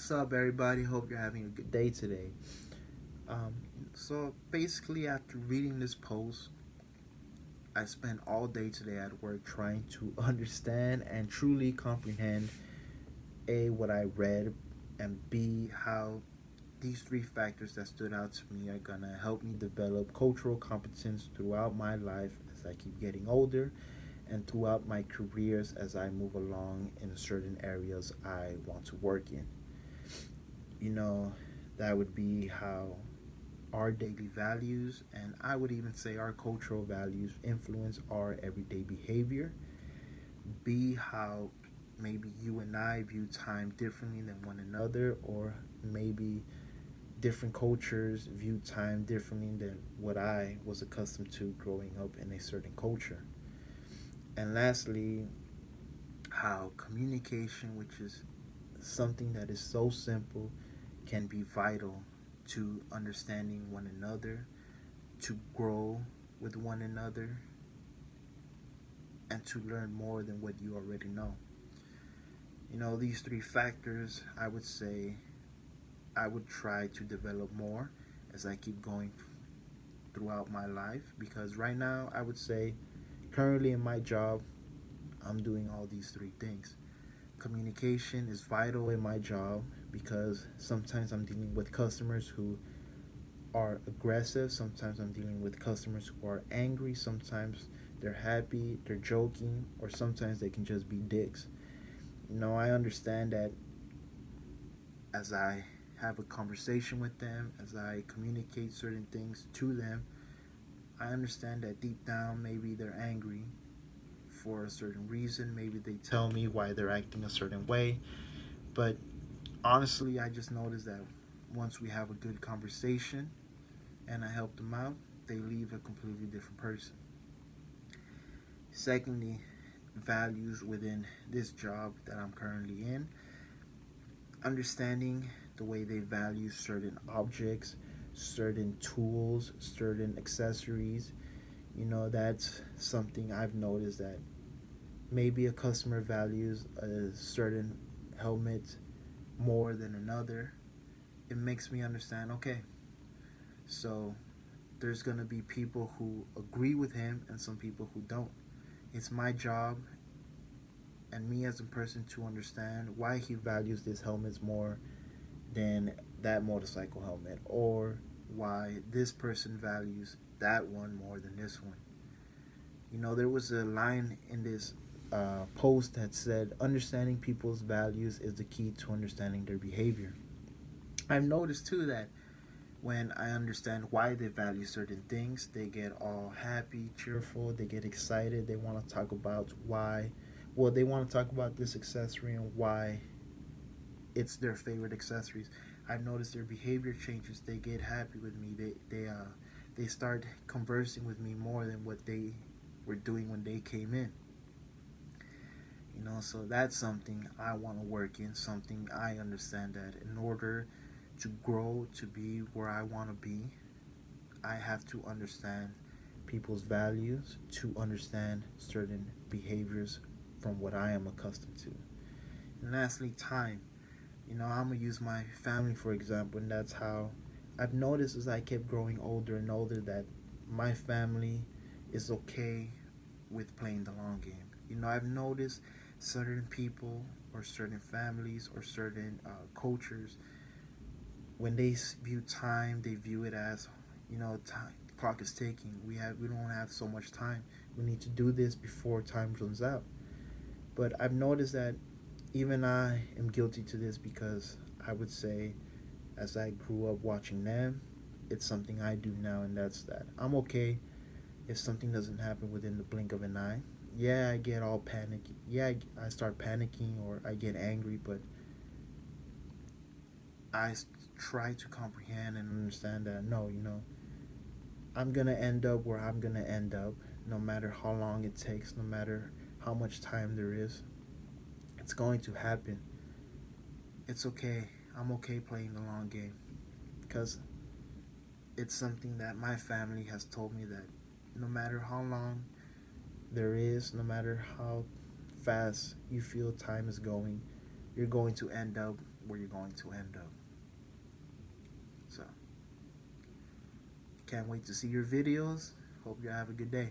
What's up, everybody? Hope you're having a good day today. Um, so basically, after reading this post, I spent all day today at work trying to understand and truly comprehend A, what I read, and B, how these three factors that stood out to me are gonna help me develop cultural competence throughout my life as I keep getting older and throughout my careers as I move along in certain areas I want to work in. You know, that would be how our daily values, and I would even say our cultural values, influence our everyday behavior. B, how maybe you and I view time differently than one another, or maybe different cultures view time differently than what I was accustomed to growing up in a certain culture. And lastly, how communication, which is something that is so simple, can be vital to understanding one another, to grow with one another, and to learn more than what you already know. These three factors, I would say I would try to develop more as I keep going throughout my life because right now, I would say currently in my job, I'm doing all these three things. Communication is vital in my job because sometimes I'm dealing with customers who are aggressive. Sometimes I'm dealing with customers who are angry. Sometimes they're happy, they're joking, or sometimes they can just be dicks. I understand that as I have a conversation with them, as I communicate certain things to them, I understand that deep down maybe they're angry for a certain reason. Maybe they tell me why they're acting a certain way. But honestly, I just noticed that once we have a good conversation and I help them out, they leave a completely different person. Secondly, values within this job that I'm currently in, understanding the way they value certain objects, certain tools, certain accessories. That's something I've noticed that maybe a customer values a certain helmet more than another. It makes me understand, okay, so there's going to be people who agree with him and some people who don't. It's my job and me as a person to understand why he values this helmet more than that motorcycle helmet, or why this person values that one more than this one. There was a line in this post that said, understanding people's values is the key to understanding their behavior. I've noticed too that when I understand why they value certain things, they get all happy, cheerful, they get excited, they want to talk about why. Well, they want to talk about this accessory and why it's their favorite accessories. I've noticed their behavior changes. They get happy with me. They start conversing with me more than what they were doing when they came in. So that's something I want to work in. Something I understand that in order to grow to be where I want to be, I have to understand people's values, to understand certain behaviors from what I am accustomed to. And lastly, time. I'm gonna use my family for example, and that's how I've noticed as I kept growing older and older that my family is okay with playing the long game. I've noticed certain people or certain families or certain cultures, when they view time, they view it as, time the clock is ticking. We don't have so much time. We need to do this before time runs out. But I've noticed that even I am guilty to this because I would say, as I grew up watching them, it's something I do now, and that's that. I'm okay if something doesn't happen within the blink of an eye. Yeah, I get all panicky. Yeah, I start panicking or I get angry, but I try to comprehend and understand that no, I'm gonna end up where I'm gonna end up, no matter how long it takes, no matter how much time there is. It's going to happen. It's okay. I'm okay playing the long game because it's something that my family has told me that no matter how long there is, no matter how fast you feel time is going, you're going to end up where you're going to end up. So, can't wait to see your videos. Hope you have a good day.